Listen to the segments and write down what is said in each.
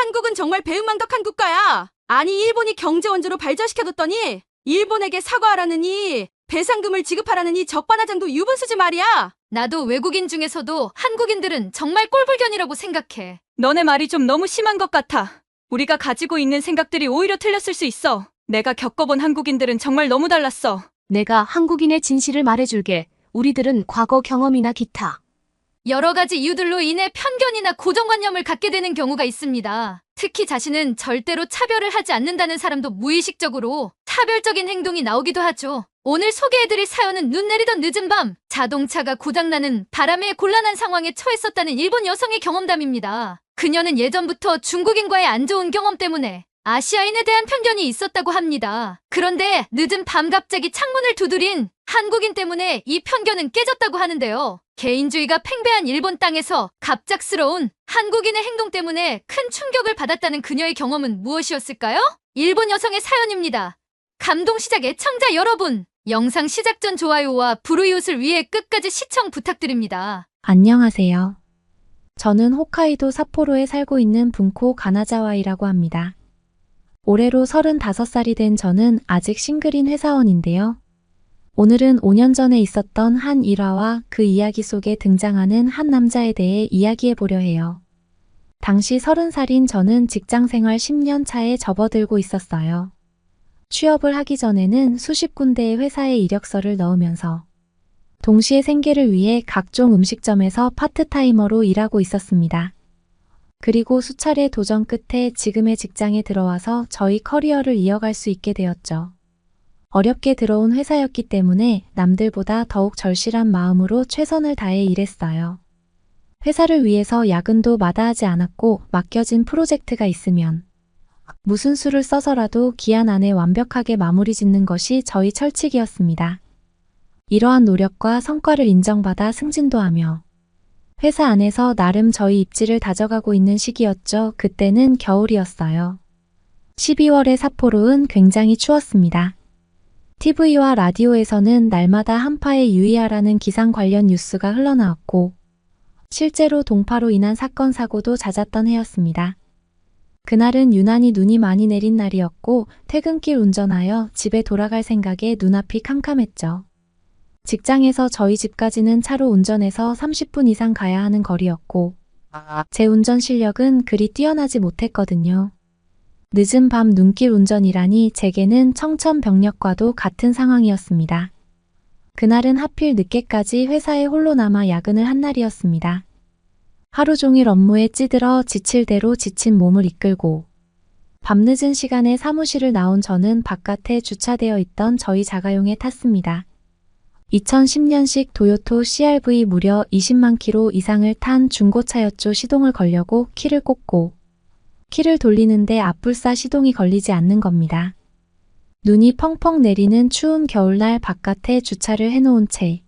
한국은 정말 배은망덕한 국가야. 아니, 일본이 경제 원조로 발전시켜뒀더니 일본에게 사과하라느니 배상금을 지급하라느니 적반하장도 유분수지 말이야. 나도 외국인 중에서도 한국인들은 정말 꼴불견이라고 생각해. 너네 말이 좀 너무 심한 것 같아. 우리가 가지고 있는 생각들이 오히려 틀렸을 수 있어. 내가 겪어본 한국인들은 정말 너무 달랐어. 내가 한국인의 진실을 말해줄게. 우리들은 과거 경험이나 기타 여러 가지 이유들로 인해 편견이나 고정관념을 갖게 되는 경우가 있습니다. 특히 자신은 절대로 차별을 하지 않는다는 사람도 무의식적으로 차별적인 행동이 나오기도 하죠. 오늘 소개해드릴 사연은 눈 내리던 늦은 밤, 자동차가 고장나는 바람에 곤란한 상황에 처했었다는 일본 여성의 경험담입니다. 그녀는 예전부터 중국인과의 안 좋은 경험 때문에 아시아인에 대한 편견이 있었다고 합니다. 그런데 늦은 밤 갑자기 창문을 두드린 한국인 때문에 이 편견은 깨졌다고 하는데요. 개인주의가 팽배한 일본 땅에서 갑작스러운 한국인의 행동 때문에 큰 충격을 받았다는 그녀의 경험은 무엇이었을까요? 일본 여성의 사연입니다. 감동 시작 애청자 여러분! 영상 시작 전 좋아요와 불우이웃을 위해 끝까지 시청 부탁드립니다. 안녕하세요. 저는 홋카이도 삿포로에 살고 있는 분코 가나자와이라고 합니다. 올해로 35살이 된 저는 아직 싱글인 회사원인데요. 오늘은 5년 전에 있었던 한 일화와 그 이야기 속에 등장하는 한 남자에 대해 이야기해 보려 해요. 당시 30살인 저는 직장생활 10년 차에 접어들고 있었어요. 취업을 하기 전에는 수십 군데의 회사에 이력서를 넣으면서 동시에 생계를 위해 각종 음식점에서 파트타이머로 일하고 있었습니다. 그리고 수차례 도전 끝에 지금의 직장에 들어와서 저희 커리어를 이어갈 수 있게 되었죠. 어렵게 들어온 회사였기 때문에 남들보다 더욱 절실한 마음으로 최선을 다해 일했어요. 회사를 위해서 야근도 마다하지 않았고 맡겨진 프로젝트가 있으면 무슨 수를 써서라도 기한 안에 완벽하게 마무리 짓는 것이 저희 철칙이었습니다. 이러한 노력과 성과를 인정받아 승진도 하며 회사 안에서 나름 저희 입지를 다져가고 있는 시기였죠. 그때는 겨울이었어요. 12월의 삿포로는 굉장히 추웠습니다. TV와 라디오에서는 날마다 한파에 유의하라는 기상 관련 뉴스가 흘러나왔고 실제로 동파로 인한 사건 사고도 잦았던 해였습니다. 그날은 유난히 눈이 많이 내린 날이었고 퇴근길 운전하여 집에 돌아갈 생각에 눈앞이 캄캄했죠. 직장에서 저희 집까지는 차로 운전해서 30분 이상 가야 하는 거리였고 제 운전 실력은 그리 뛰어나지 못했거든요. 늦은 밤 눈길 운전이라니 제게는 청천벽력과도 같은 상황이었습니다. 그날은 하필 늦게까지 회사에 홀로 남아 야근을 한 날이었습니다. 하루 종일 업무에 찌들어 지칠 대로 지친 몸을 이끌고 밤늦은 시간에 사무실을 나온 저는 바깥에 주차되어 있던 저희 자가용에 탔습니다. 2010년식 도요토 CRV 무려 20만 킬로 이상을 탄 중고차였죠. 시동을 걸려고 키를 꽂고 키를 돌리는데 앞불사 시동이 걸리지 않는 겁니다. 눈이 펑펑 내리는 추운 겨울날 바깥에 주차를 해놓은 채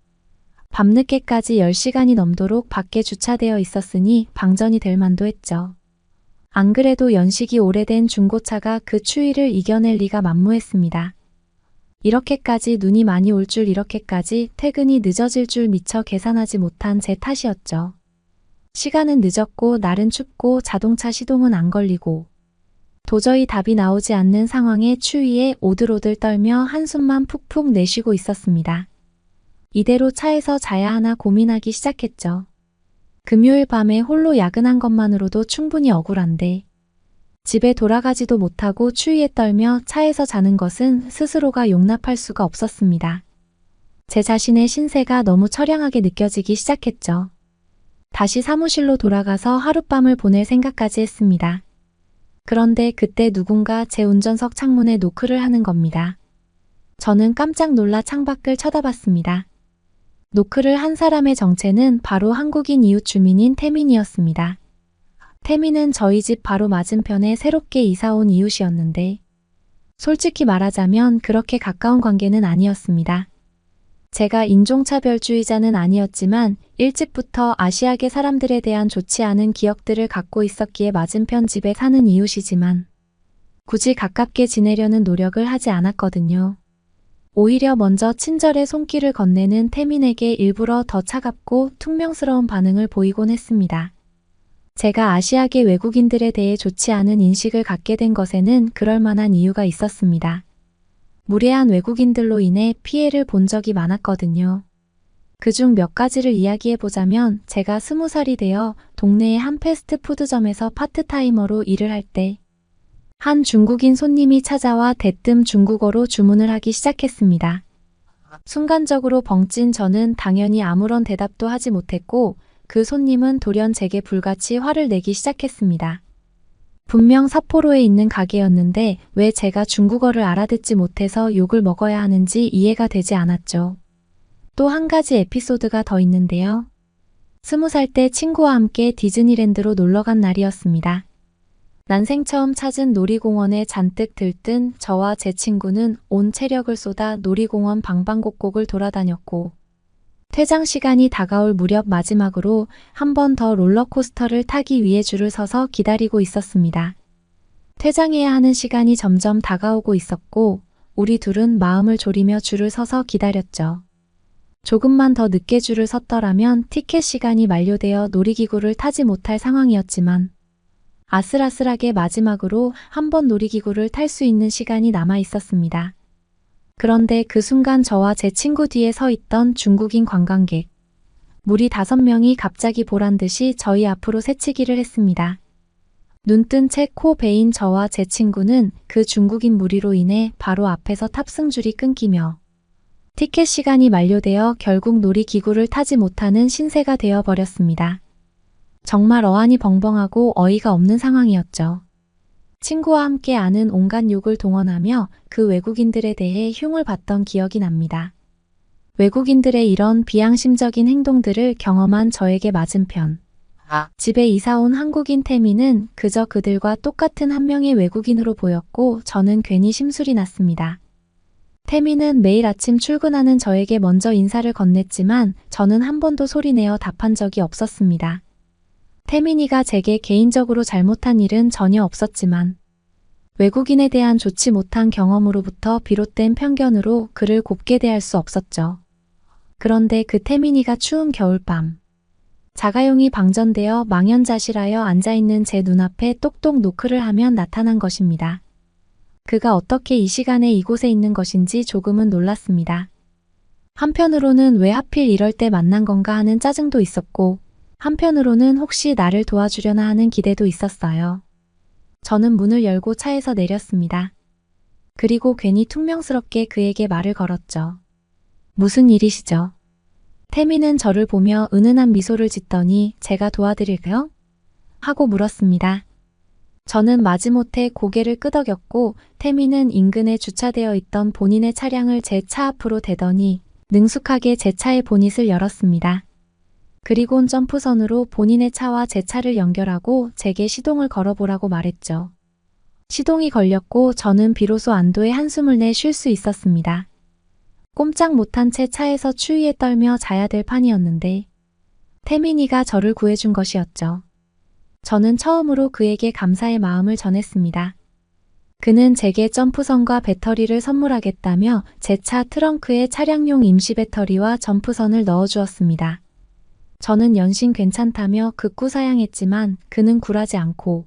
밤늦게까지 10시간이 넘도록 밖에 주차되어 있었으니 방전이 될 만도 했죠. 안 그래도 연식이 오래된 중고차가 그 추위를 이겨낼 리가 만무했습니다. 이렇게까지 눈이 많이 올 줄, 이렇게까지 퇴근이 늦어질 줄 미처 계산하지 못한 제 탓이었죠. 시간은 늦었고 날은 춥고 자동차 시동은 안 걸리고 도저히 답이 나오지 않는 상황에 추위에 오들오들 떨며 한숨만 푹푹 내쉬고 있었습니다. 이대로 차에서 자야 하나 고민하기 시작했죠. 금요일 밤에 홀로 야근한 것만으로도 충분히 억울한데 집에 돌아가지도 못하고 추위에 떨며 차에서 자는 것은 스스로가 용납할 수가 없었습니다. 제 자신의 신세가 너무 처량하게 느껴지기 시작했죠. 다시 사무실로 돌아가서 하룻밤을 보낼 생각까지 했습니다. 그런데 그때 누군가 제 운전석 창문에 노크를 하는 겁니다. 저는 깜짝 놀라 창밖을 쳐다봤습니다. 노크를 한 사람의 정체는 바로 한국인 이웃 주민인 태민이었습니다. 태민은 저희 집 바로 맞은편에 새롭게 이사온 이웃이었는데 솔직히 말하자면 그렇게 가까운 관계는 아니었습니다. 제가 인종차별주의자는 아니었지만 일찍부터 아시아계 사람들에 대한 좋지 않은 기억들을 갖고 있었기에 맞은편 집에 사는 이웃이지만 굳이 가깝게 지내려는 노력을 하지 않았거든요. 오히려 먼저 친절의 손길을 건네는 태민에게 일부러 더 차갑고 퉁명스러운 반응을 보이곤 했습니다. 제가 아시아계 외국인들에 대해 좋지 않은 인식을 갖게 된 것에는 그럴 만한 이유가 있었습니다. 무례한 외국인들로 인해 피해를 본 적이 많았거든요. 그중 몇 가지를 이야기해보자면 제가 20살이 되어 동네의 한 패스트푸드점에서 파트타이머로 일을 할 때 한 중국인 손님이 찾아와 대뜸 중국어로 주문을 하기 시작했습니다. 순간적으로 벙찐 저는 당연히 아무런 대답도 하지 못했고 그 손님은 돌연 제게 불같이 화를 내기 시작했습니다. 분명 삿포로에 있는 가게였는데 왜 제가 중국어를 알아듣지 못해서 욕을 먹어야 하는지 이해가 되지 않았죠. 또 한 가지 에피소드가 더 있는데요. 20살 때 친구와 함께 디즈니랜드로 놀러간 날이었습니다. 난생 처음 찾은 놀이공원에 잔뜩 들뜬 저와 제 친구는 온 체력을 쏟아 놀이공원 방방곡곡을 돌아다녔고 퇴장 시간이 다가올 무렵 마지막으로 한 번 더 롤러코스터를 타기 위해 줄을 서서 기다리고 있었습니다. 퇴장해야 하는 시간이 점점 다가오고 있었고 우리 둘은 마음을 졸이며 줄을 서서 기다렸죠. 조금만 더 늦게 줄을 섰더라면 티켓 시간이 만료되어 놀이기구를 타지 못할 상황이었지만 아슬아슬하게 마지막으로 한 번 놀이기구를 탈 수 있는 시간이 남아 있었습니다. 그런데 그 순간 저와 제 친구 뒤에 서 있던 중국인 관광객, 무리 5명이 갑자기 보란듯이 저희 앞으로 새치기를 했습니다. 눈뜬 채 코 베인 저와 제 친구는 그 중국인 무리로 인해 바로 앞에서 탑승줄이 끊기며 티켓 시간이 만료되어 결국 놀이기구를 타지 못하는 신세가 되어버렸습니다. 정말 어안이 벙벙하고 어이가 없는 상황이었죠. 친구와 함께 아는 온갖 욕을 동원하며 그 외국인들에 대해 흉을 봤던 기억이 납니다. 외국인들의 이런 비양심적인 행동들을 경험한 저에게 맞은편. 집에 이사온 한국인 태민은 그저 그들과 똑같은 한 명의 외국인으로 보였고 저는 괜히 심술이 났습니다. 태민은 매일 아침 출근하는 저에게 먼저 인사를 건넸지만 저는 한 번도 소리내어 답한 적이 없었습니다. 태민이가 제게 개인적으로 잘못한 일은 전혀 없었지만 외국인에 대한 좋지 못한 경험으로부터 비롯된 편견으로 그를 곱게 대할 수 없었죠. 그런데 그 태민이가 추운 겨울밤 자가용이 방전되어 망연자실하여 앉아있는 제 눈앞에 똑똑 노크를 하면 나타난 것입니다. 그가 어떻게 이 시간에 이곳에 있는 것인지 조금은 놀랐습니다. 한편으로는 왜 하필 이럴 때 만난 건가 하는 짜증도 있었고 한편으로는 혹시 나를 도와주려나 하는 기대도 있었어요. 저는 문을 열고 차에서 내렸습니다. 그리고 괜히 퉁명스럽게 그에게 말을 걸었죠. 무슨 일이시죠? 태민은 저를 보며 은은한 미소를 짓더니 제가 도와드릴까요? 하고 물었습니다. 저는 마지못해 고개를 끄덕였고 태민은 인근에 주차되어 있던 본인의 차량을 제 차 앞으로 대더니 능숙하게 제 차의 보닛을 열었습니다. 그리곤 점프선으로 본인의 차와 제 차를 연결하고 제게 시동을 걸어보라고 말했죠. 시동이 걸렸고 저는 비로소 안도의 한숨을 내 쉴 수 있었습니다. 꼼짝 못한 채 차에서 추위에 떨며 자야 될 판이었는데 태민이가 저를 구해준 것이었죠. 저는 처음으로 그에게 감사의 마음을 전했습니다. 그는 제게 점프선과 배터리를 선물하겠다며 제 차 트렁크에 차량용 임시 배터리와 점프선을 넣어주었습니다. 저는 연신 괜찮다며 극구 사양했지만 그는 굴하지 않고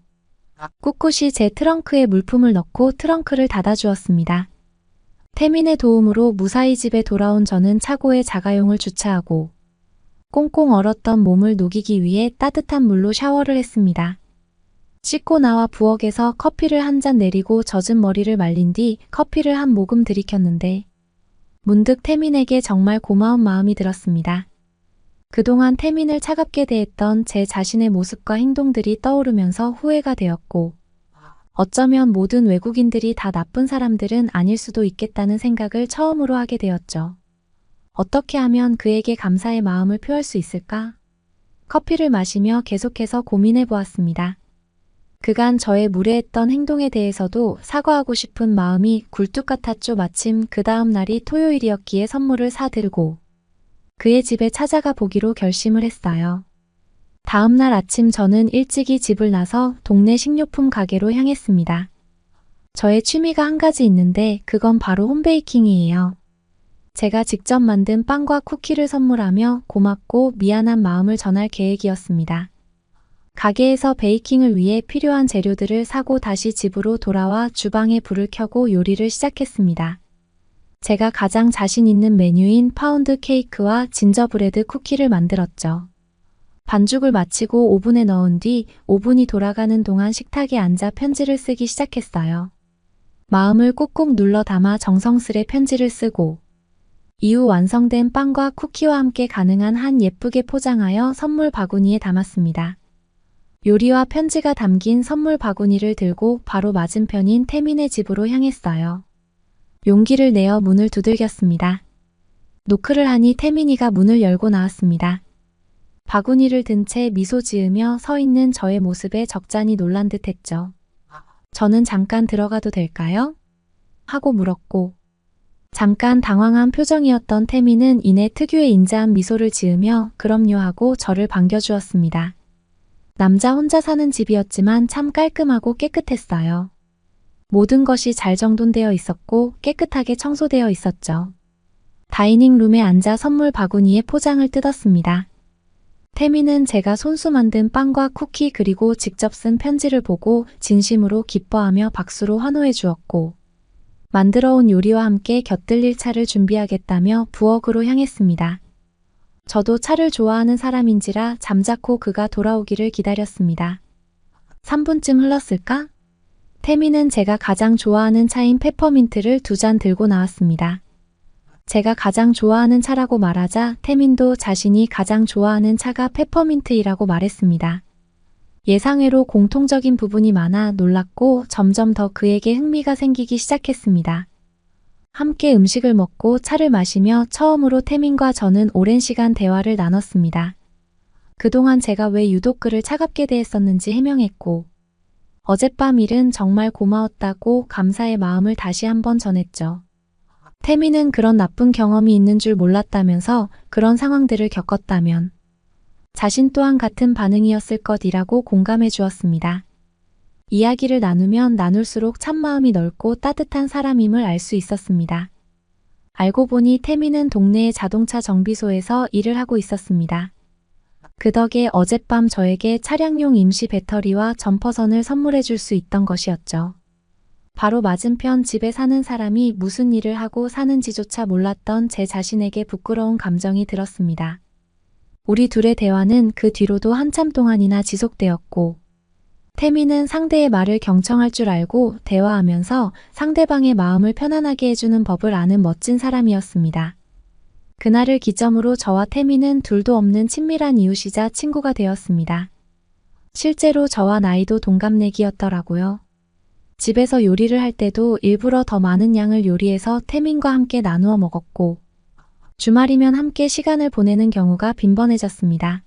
꿋꿋이 제 트렁크에 물품을 넣고 트렁크를 닫아주었습니다. 태민의 도움으로 무사히 집에 돌아온 저는 차고에 자가용을 주차하고 꽁꽁 얼었던 몸을 녹이기 위해 따뜻한 물로 샤워를 했습니다. 씻고 나와 부엌에서 커피를 한 잔 내리고 젖은 머리를 말린 뒤 커피를 한 모금 들이켰는데 문득 태민에게 정말 고마운 마음이 들었습니다. 그동안 태민을 차갑게 대했던 제 자신의 모습과 행동들이 떠오르면서 후회가 되었고 어쩌면 모든 외국인들이 다 나쁜 사람들은 아닐 수도 있겠다는 생각을 처음으로 하게 되었죠. 어떻게 하면 그에게 감사의 마음을 표할 수 있을까? 커피를 마시며 계속해서 고민해 보았습니다. 그간 저의 무례했던 행동에 대해서도 사과하고 싶은 마음이 굴뚝 같았죠. 마침 그 다음 날이 토요일이었기에 선물을 사들고 그의 집에 찾아가 보기로 결심을 했어요. 다음 날 아침 저는 일찍이 집을 나서 동네 식료품 가게로 향했습니다. 저의 취미가 한 가지 있는데 그건 바로 홈베이킹이에요. 제가 직접 만든 빵과 쿠키를 선물하며 고맙고 미안한 마음을 전할 계획이었습니다. 가게에서 베이킹을 위해 필요한 재료들을 사고 다시 집으로 돌아와 주방에 불을 켜고 요리를 시작했습니다. 제가 가장 자신 있는 메뉴인 파운드 케이크와 진저브레드 쿠키를 만들었죠. 반죽을 마치고 오븐에 넣은 뒤 오븐이 돌아가는 동안 식탁에 앉아 편지를 쓰기 시작했어요. 마음을 꾹꾹 눌러 담아 정성스레 편지를 쓰고 이후 완성된 빵과 쿠키와 함께 가능한 한 예쁘게 포장하여 선물 바구니에 담았습니다. 요리와 편지가 담긴 선물 바구니를 들고 바로 맞은편인 태민의 집으로 향했어요. 용기를 내어 문을 두들겼습니다. 노크를 하니 태민이가 문을 열고 나왔습니다. 바구니를 든 채 미소 지으며 서 있는 저의 모습에 적잖이 놀란 듯 했죠. 저는 잠깐 들어가도 될까요? 하고 물었고, 잠깐 당황한 표정이었던 태민은 이내 특유의 인자한 미소를 지으며 그럼요 하고 저를 반겨주었습니다. 남자 혼자 사는 집이었지만 참 깔끔하고 깨끗했어요. 모든 것이 잘 정돈되어 있었고 깨끗하게 청소되어 있었죠. 다이닝룸에 앉아 선물 바구니에 포장을 뜯었습니다. 태민은 제가 손수 만든 빵과 쿠키 그리고 직접 쓴 편지를 보고 진심으로 기뻐하며 박수로 환호해 주었고, 만들어 온 요리와 함께 곁들일 차를 준비하겠다며 부엌으로 향했습니다. 저도 차를 좋아하는 사람인지라 잠자코 그가 돌아오기를 기다렸습니다. 3분쯤 흘렀을까? 태민은 제가 가장 좋아하는 차인 페퍼민트를 2잔 들고 나왔습니다. 제가 가장 좋아하는 차라고 말하자 태민도 자신이 가장 좋아하는 차가 페퍼민트이라고 말했습니다. 예상외로 공통적인 부분이 많아 놀랐고 점점 더 그에게 흥미가 생기기 시작했습니다. 함께 음식을 먹고 차를 마시며 처음으로 태민과 저는 오랜 시간 대화를 나눴습니다. 그동안 제가 왜 유독 그를 차갑게 대했었는지 해명했고, 어젯밤 일은 정말 고마웠다고 감사의 마음을 다시 한번 전했죠. 태민은 그런 나쁜 경험이 있는 줄 몰랐다면서 그런 상황들을 겪었다면 자신 또한 같은 반응이었을 것이라고 공감해 주었습니다. 이야기를 나누면 나눌수록 참마음이 넓고 따뜻한 사람임을 알 수 있었습니다. 알고 보니 태민은 동네의 자동차 정비소에서 일을 하고 있었습니다. 그 덕에 어젯밤 저에게 차량용 임시 배터리와 점퍼선을 선물해 줄 수 있던 것이었죠. 바로 맞은편 집에 사는 사람이 무슨 일을 하고 사는지조차 몰랐던 제 자신에게 부끄러운 감정이 들었습니다. 우리 둘의 대화는 그 뒤로도 한참 동안이나 지속되었고, 태민은 상대의 말을 경청할 줄 알고 대화하면서 상대방의 마음을 편안하게 해주는 법을 아는 멋진 사람이었습니다. 그날을 기점으로 저와 태민은 둘도 없는 친밀한 이웃이자 친구가 되었습니다. 실제로 저와 나이도 동갑내기였더라고요. 집에서 요리를 할 때도 일부러 더 많은 양을 요리해서 태민과 함께 나누어 먹었고, 주말이면 함께 시간을 보내는 경우가 빈번해졌습니다.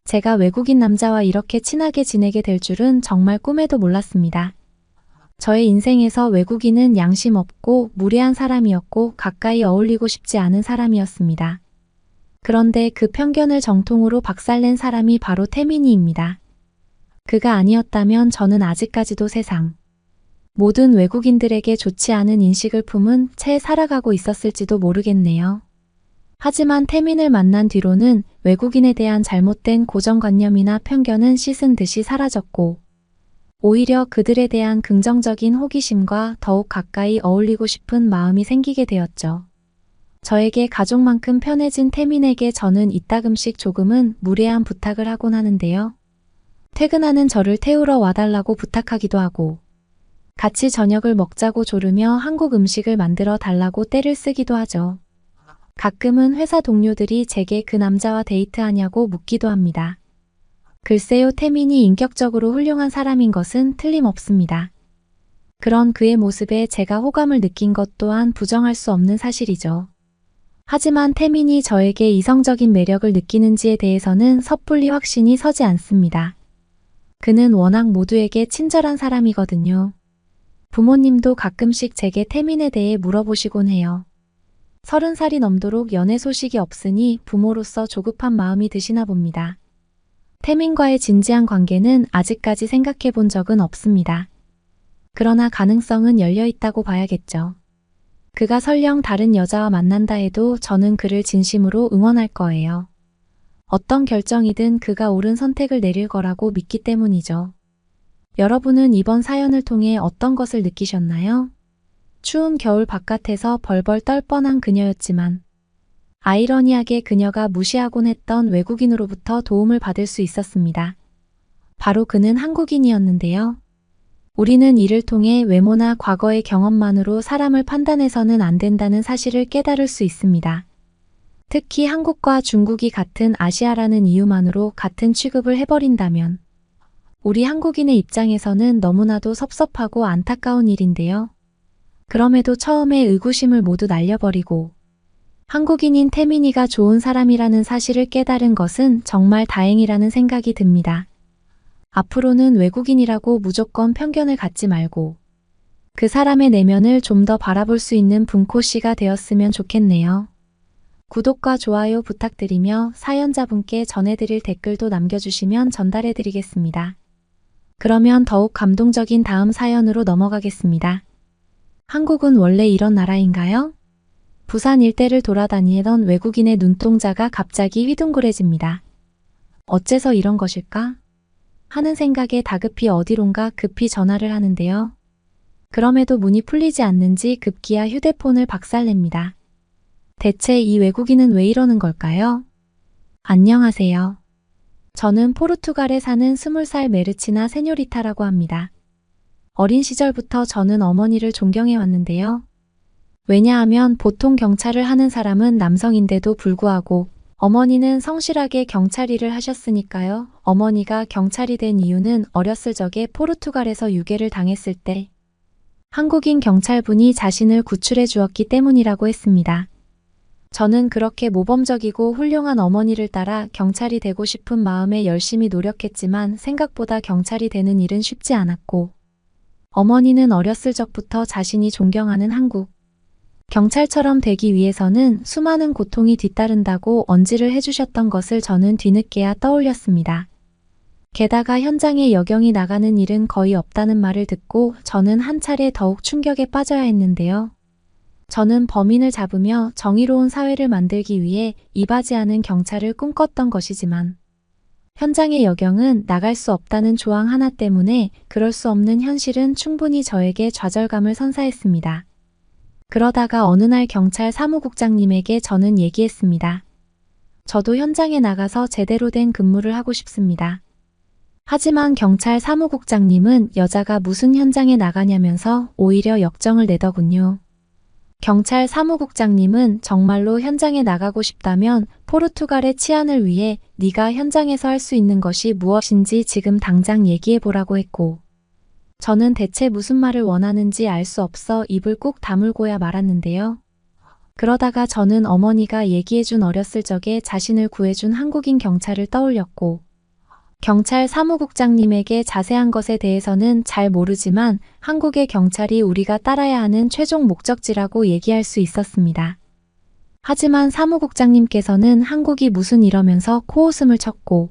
제가 외국인 남자와 이렇게 친하게 지내게 될 줄은 정말 꿈에도 몰랐습니다. 저의 인생에서 외국인은 양심 없고 무례한 사람이었고 가까이 어울리고 싶지 않은 사람이었습니다. 그런데 그 편견을 정통으로 박살낸 사람이 바로 태민이입니다. 그가 아니었다면 저는 아직까지도 세상 모든 외국인들에게 좋지 않은 인식을 품은 채 살아가고 있었을지도 모르겠네요. 하지만 태민을 만난 뒤로는 외국인에 대한 잘못된 고정관념이나 편견은 씻은 듯이 사라졌고, 오히려 그들에 대한 긍정적인 호기심과 더욱 가까이 어울리고 싶은 마음이 생기게 되었죠. 저에게 가족만큼 편해진 태민에게 저는 이따금씩 조금은 무례한 부탁을 하곤 하는데요. 퇴근하는 저를 태우러 와달라고 부탁하기도 하고, 같이 저녁을 먹자고 조르며 한국 음식을 만들어 달라고 떼를 쓰기도 하죠. 가끔은 회사 동료들이 제게 그 남자와 데이트하냐고 묻기도 합니다. 글쎄요, 태민이 인격적으로 훌륭한 사람인 것은 틀림없습니다. 그런 그의 모습에 제가 호감을 느낀 것 또한 부정할 수 없는 사실이죠. 하지만 태민이 저에게 이성적인 매력을 느끼는지에 대해서는 섣불리 확신이 서지 않습니다. 그는 워낙 모두에게 친절한 사람이거든요. 부모님도 가끔씩 제게 태민에 대해 물어보시곤 해요. 30살이 넘도록 연애 소식이 없으니 부모로서 조급한 마음이 드시나 봅니다. 태민과의 진지한 관계는 아직까지 생각해 본 적은 없습니다. 그러나 가능성은 열려 있다고 봐야겠죠. 그가 설령 다른 여자와 만난다 해도 저는 그를 진심으로 응원할 거예요. 어떤 결정이든 그가 옳은 선택을 내릴 거라고 믿기 때문이죠. 여러분은 이번 사연을 통해 어떤 것을 느끼셨나요? 추운 겨울 바깥에서 벌벌 떨 뻔한 그녀였지만 아이러니하게 그녀가 무시하곤 했던 외국인으로부터 도움을 받을 수 있었습니다. 바로 그는 한국인이었는데요. 우리는 이를 통해 외모나 과거의 경험만으로 사람을 판단해서는 안 된다는 사실을 깨달을 수 있습니다. 특히 한국과 중국이 같은 아시아라는 이유만으로 같은 취급을 해버린다면 우리 한국인의 입장에서는 너무나도 섭섭하고 안타까운 일인데요. 그럼에도 처음에 의구심을 모두 날려버리고 한국인인 태민이가 좋은 사람이라는 사실을 깨달은 것은 정말 다행이라는 생각이 듭니다. 앞으로는 외국인이라고 무조건 편견을 갖지 말고 그 사람의 내면을 좀 더 바라볼 수 있는 분코 씨가 되었으면 좋겠네요. 구독과 좋아요 부탁드리며 사연자분께 전해드릴 댓글도 남겨주시면 전달해드리겠습니다. 그러면 더욱 감동적인 다음 사연으로 넘어가겠습니다. 한국은 원래 이런 나라인가요? 부산 일대를 돌아다니던 외국인의 눈동자가 갑자기 휘둥그레집니다. 어째서 이런 것일까? 하는 생각에 다급히 어디론가 급히 전화를 하는데요. 그럼에도 문이 풀리지 않는지 급기야 휴대폰을 박살냅니다. 대체 이 외국인은 왜 이러는 걸까요? 안녕하세요. 저는 포르투갈에 사는 20살 메르치나 세뇨리타라고 합니다. 어린 시절부터 저는 어머니를 존경해 왔는데요. 왜냐하면 보통 경찰을 하는 사람은 남성인데도 불구하고 어머니는 성실하게 경찰 일을 하셨으니까요. 어머니가 경찰이 된 이유는 어렸을 적에 포르투갈에서 유괴를 당했을 때 한국인 경찰분이 자신을 구출해 주었기 때문이라고 했습니다. 저는 그렇게 모범적이고 훌륭한 어머니를 따라 경찰이 되고 싶은 마음에 열심히 노력했지만 생각보다 경찰이 되는 일은 쉽지 않았고 어머니는 어렸을 적부터 자신이 존경하는 한국 경찰처럼 되기 위해서는 수많은 고통이 뒤따른다고 언지를 해주셨던 것을 저는 뒤늦게야 떠올렸습니다. 게다가 현장에 여경이 나가는 일은 거의 없다는 말을 듣고 저는 한 차례 더욱 충격에 빠져야 했는데요. 저는 범인을 잡으며 정의로운 사회를 만들기 위해 이바지하는 경찰을 꿈꿨던 것이지만 현장의 여경은 나갈 수 없다는 조항 하나 때문에 그럴 수 없는 현실은 충분히 저에게 좌절감을 선사했습니다. 그러다가 어느 날 경찰 사무국장님에게 저는 얘기했습니다. 저도 현장에 나가서 제대로 된 근무를 하고 싶습니다. 하지만 경찰 사무국장님은 여자가 무슨 현장에 나가냐면서 오히려 역정을 내더군요. 경찰 사무국장님은 정말로 현장에 나가고 싶다면 포르투갈의 치안을 위해 네가 현장에서 할 수 있는 것이 무엇인지 지금 당장 얘기해보라고 했고 저는 대체 무슨 말을 원하는지 알 수 없어 입을 꾹 다물고야 말았는데요. 그러다가 저는 어머니가 얘기해준 어렸을 적에 자신을 구해준 한국인 경찰을 떠올렸고 경찰 사무국장님에게 자세한 것에 대해서는 잘 모르지만 한국의 경찰이 우리가 따라야 하는 최종 목적지라고 얘기할 수 있었습니다. 하지만 사무국장님께서는 한국이 무슨 이러면서 코웃음을 쳤고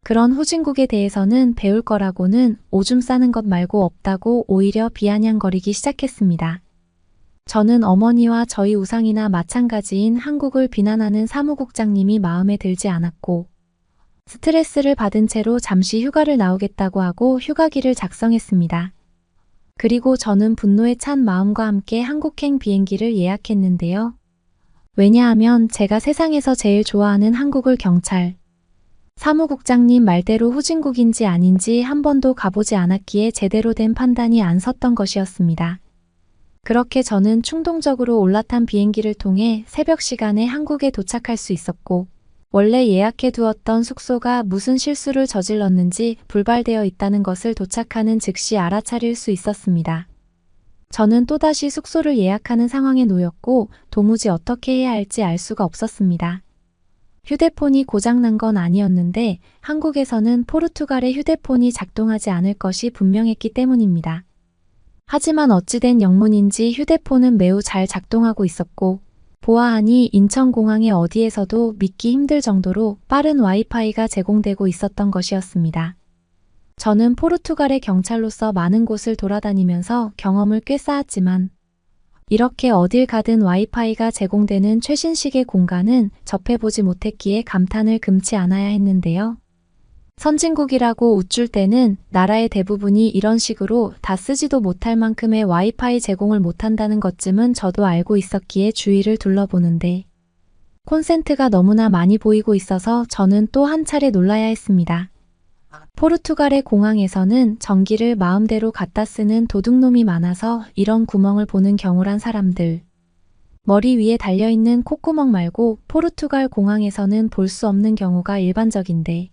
그런 후진국에 대해서는 배울 거라고는 오줌 싸는 것 말고 없다고 오히려 비아냥거리기 시작했습니다. 저는 어머니와 저희 우상이나 마찬가지인 한국을 비난하는 사무국장님이 마음에 들지 않았고 스트레스를 받은 채로 잠시 휴가를 나오겠다고 하고 휴가기를 작성했습니다. 그리고 저는 분노에 찬 마음과 함께 한국행 비행기를 예약했는데요. 왜냐하면 제가 세상에서 제일 좋아하는 한국을 경찰 사무국장님 말대로 후진국인지 아닌지 한 번도 가보지 않았기에 제대로 된 판단이 안 섰던 것이었습니다. 그렇게 저는 충동적으로 올라탄 비행기를 통해 새벽 시간에 한국에 도착할 수 있었고 원래 예약해 두었던 숙소가 무슨 실수를 저질렀는지 불발되어 있다는 것을 도착하는 즉시 알아차릴 수 있었습니다. 저는 또다시 숙소를 예약하는 상황에 놓였고 도무지 어떻게 해야 할지 알 수가 없었습니다. 휴대폰이 고장난 건 아니었는데 한국에서는 포르투갈의 휴대폰이 작동하지 않을 것이 분명했기 때문입니다. 하지만 어찌된 영문인지 휴대폰은 매우 잘 작동하고 있었고 보아하니 인천공항의 어디에서도 믿기 힘들 정도로 빠른 와이파이가 제공되고 있었던 것이었습니다. 저는 포르투갈의 경찰로서 많은 곳을 돌아다니면서 경험을 꽤 쌓았지만 이렇게 어딜 가든 와이파이가 제공되는 최신식의 공간은 접해보지 못했기에 감탄을 금치 않아야 했는데요. 선진국이라고 우쭐 때는 나라의 대부분이 이런 식으로 다 쓰지도 못할 만큼의 와이파이 제공을 못한다는 것쯤은 저도 알고 있었기에 주위를 둘러보는데 콘센트가 너무나 많이 보이고 있어서 저는 또 한 차례 놀라야 했습니다. 포르투갈의 공항에서는 전기를 마음대로 갖다 쓰는 도둑놈이 많아서 이런 구멍을 보는 경우란 사람들. 머리 위에 달려있는 콧구멍 말고 포르투갈 공항에서는 볼 수 없는 경우가 일반적인데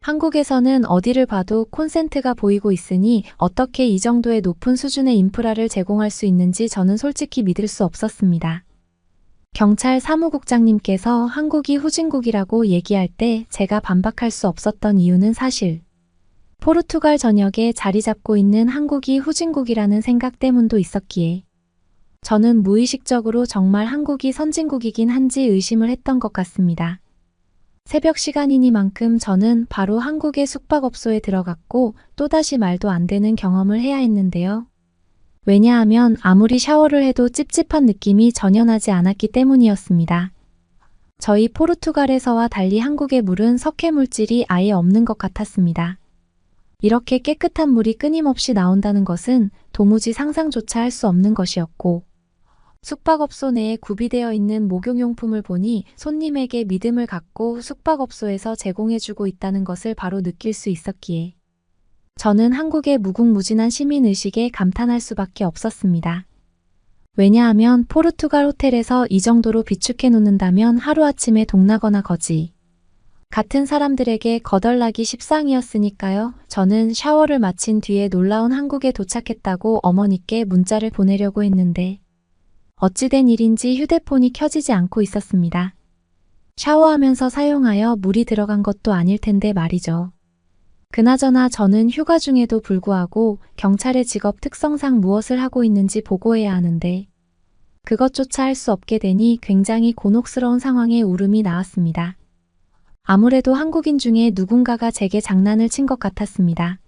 한국에서는 어디를 봐도 콘센트가 보이고 있으니 어떻게 이 정도의 높은 수준의 인프라를 제공할 수 있는지 저는 솔직히 믿을 수 없었습니다. 경찰 사무국장님께서 한국이 후진국이라고 얘기할 때 제가 반박할 수 없었던 이유는 사실 포르투갈 전역에 자리 잡고 있는 한국이 후진국이라는 생각 때문도 있었기에 저는 무의식적으로 정말 한국이 선진국이긴 한지 의심을 했던 것 같습니다. 새벽 시간이니만큼 저는 바로 한국의 숙박업소에 들어갔고 또다시 말도 안 되는 경험을 해야 했는데요. 왜냐하면 아무리 샤워를 해도 찝찝한 느낌이 전혀 나지 않았기 때문이었습니다. 저희 포르투갈에서와 달리 한국의 물은 석회 물질이 아예 없는 것 같았습니다. 이렇게 깨끗한 물이 끊임없이 나온다는 것은 도무지 상상조차 할 수 없는 것이었고 숙박업소 내에 구비되어 있는 목욕용품을 보니 손님에게 믿음을 갖고 숙박업소에서 제공해주고 있다는 것을 바로 느낄 수 있었기에 저는 한국의 무궁무진한 시민의식에 감탄할 수밖에 없었습니다. 왜냐하면 포르투갈 호텔에서 이 정도로 비축해 놓는다면 하루아침에 동나거나 거지. 같은 사람들에게 거덜나기 십상이었으니까요. 저는 샤워를 마친 뒤에 놀라운 한국에 도착했다고 어머니께 문자를 보내려고 했는데 어찌된 일인지 휴대폰이 켜지지 않고 있었습니다. 샤워하면서 사용하여 물이 들어간 것도 아닐 텐데 말이죠. 그나저나 저는 휴가 중에도 불구하고 경찰의 직업 특성상 무엇을 하고 있는지 보고해야 하는데 그것조차 할 수 없게 되니 굉장히 곤혹스러운 상황에 울음이 나왔습니다. 아무래도 한국인 중에 누군가가 제게 장난을 친 것 같았습니다.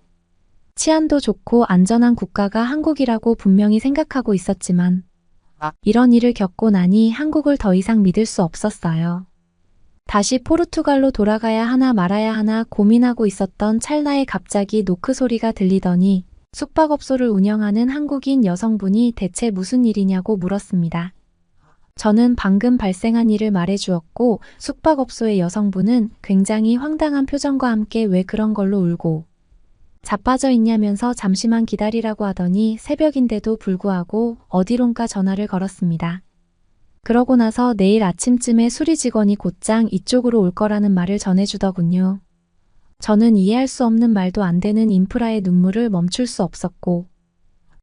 치안도 좋고 안전한 국가가 한국이라고 분명히 생각하고 있었지만 이런 일을 겪고 나니 한국을 더 이상 믿을 수 없었어요. 다시 포르투갈로 돌아가야 하나 말아야 하나 고민하고 있었던 찰나에 갑자기 노크 소리가 들리더니 숙박업소를 운영하는 한국인 여성분이 대체 무슨 일이냐고 물었습니다. 저는 방금 발생한 일을 말해주었고 숙박업소의 여성분은 굉장히 황당한 표정과 함께 왜 그런 걸로 울고 자빠져 있냐면서 잠시만 기다리라고 하더니 새벽인데도 불구하고 어디론가 전화를 걸었습니다. 그러고 나서 내일 아침쯤에 수리 직원이 곧장 이쪽으로 올 거라는 말을 전해주더군요. 저는 이해할 수 없는 말도 안 되는 인프라의 눈물을 멈출 수 없었고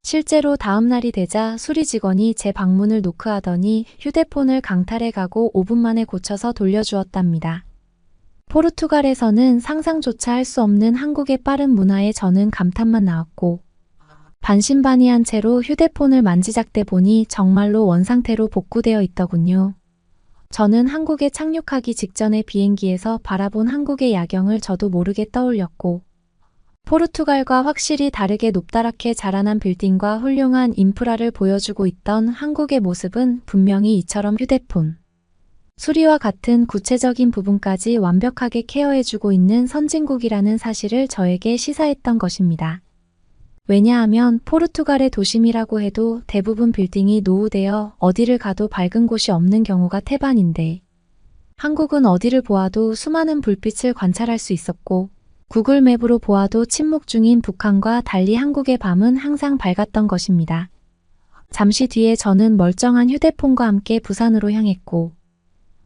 실제로 다음 날이 되자 수리 직원이 제 방문을 노크하더니 휴대폰을 강탈해 가고 5분 만에 고쳐서 돌려주었답니다. 포르투갈에서는 상상조차 할 수 없는 한국의 빠른 문화에 저는 감탄만 나왔고 반신반의한 채로 휴대폰을 만지작대 보니 정말로 원상태로 복구되어 있더군요. 저는 한국에 착륙하기 직전의 비행기에서 바라본 한국의 야경을 저도 모르게 떠올렸고 포르투갈과 확실히 다르게 높다랗게 자라난 빌딩과 훌륭한 인프라를 보여주고 있던 한국의 모습은 분명히 이처럼 휴대폰, 수리와 같은 구체적인 부분까지 완벽하게 케어해주고 있는 선진국이라는 사실을 저에게 시사했던 것입니다. 왜냐하면 포르투갈의 도심이라고 해도 대부분 빌딩이 노후되어 어디를 가도 밝은 곳이 없는 경우가 태반인데 한국은 어디를 보아도 수많은 불빛을 관찰할 수 있었고 구글 맵으로 보아도 침묵 중인 북한과 달리 한국의 밤은 항상 밝았던 것입니다. 잠시 뒤에 저는 멀쩡한 휴대폰과 함께 부산으로 향했고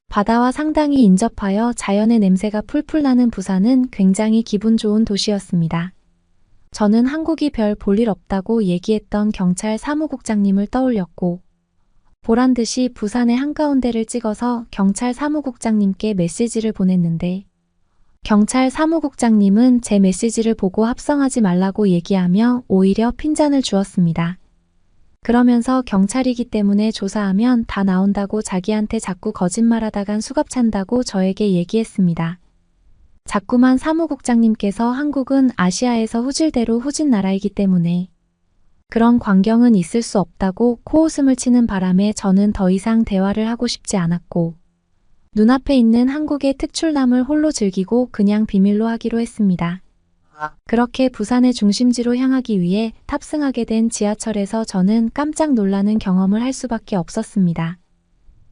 바다와 상당히 인접하여 자연의 냄새가 풀풀 나는 부산은 굉장히 기분 좋은 도시였습니다. 저는 한국이 별 볼 일 없다고 얘기했던 경찰 사무국장님을 떠올렸고 보란듯이 부산의 한가운데를 찍어서 경찰 사무국장님께 메시지를 보냈는데 경찰 사무국장님은 제 메시지를 보고 합성하지 말라고 얘기하며 오히려 핀잔을 주었습니다. 그러면서 경찰이기 때문에 조사하면 다 나온다고 자기한테 자꾸 거짓말하다간 수갑 찬다고 저에게 얘기했습니다. 자꾸만 사무국장님께서 한국은 아시아에서 후질대로 후진 나라이기 때문에 그런 광경은 있을 수 없다고 코웃음을 치는 바람에 저는 더 이상 대화를 하고 싶지 않았고 눈앞에 있는 한국의 특출남을 홀로 즐기고 그냥 비밀로 하기로 했습니다. 그렇게 부산의 중심지로 향하기 위해 탑승하게 된 지하철에서 저는 깜짝 놀라는 경험을 할 수밖에 없었습니다.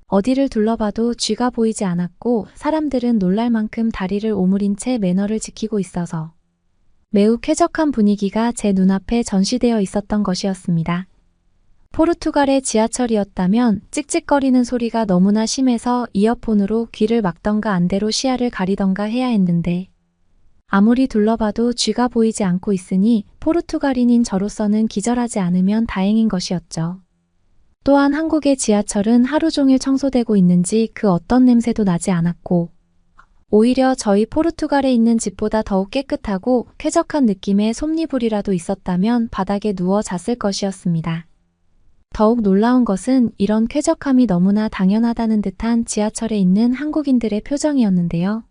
어디를 둘러봐도 쥐가 보이지 않았고 사람들은 놀랄 만큼 다리를 오므린 채 매너를 지키고 있어서 매우 쾌적한 분위기가 제 눈앞에 전시되어 있었던 것이었습니다. 포르투갈의 지하철이었다면 찍찍거리는 소리가 너무나 심해서 이어폰으로 귀를 막던가 안대로 시야를 가리던가 해야 했는데 아무리 둘러봐도 쥐가 보이지 않고 있으니 포르투갈인인 저로서는 기절하지 않으면 다행인 것이었죠. 또한 한국의 지하철은 하루 종일 청소되고 있는지 그 어떤 냄새도 나지 않았고 오히려 저희 포르투갈에 있는 집보다 더욱 깨끗하고 쾌적한 느낌의 솜니불이라도 있었다면 바닥에 누워 잤을 것이었습니다. 더욱 놀라운 것은 이런 쾌적함이 너무나 당연하다는 듯한 지하철에 있는 한국인들의 표정이었는데요.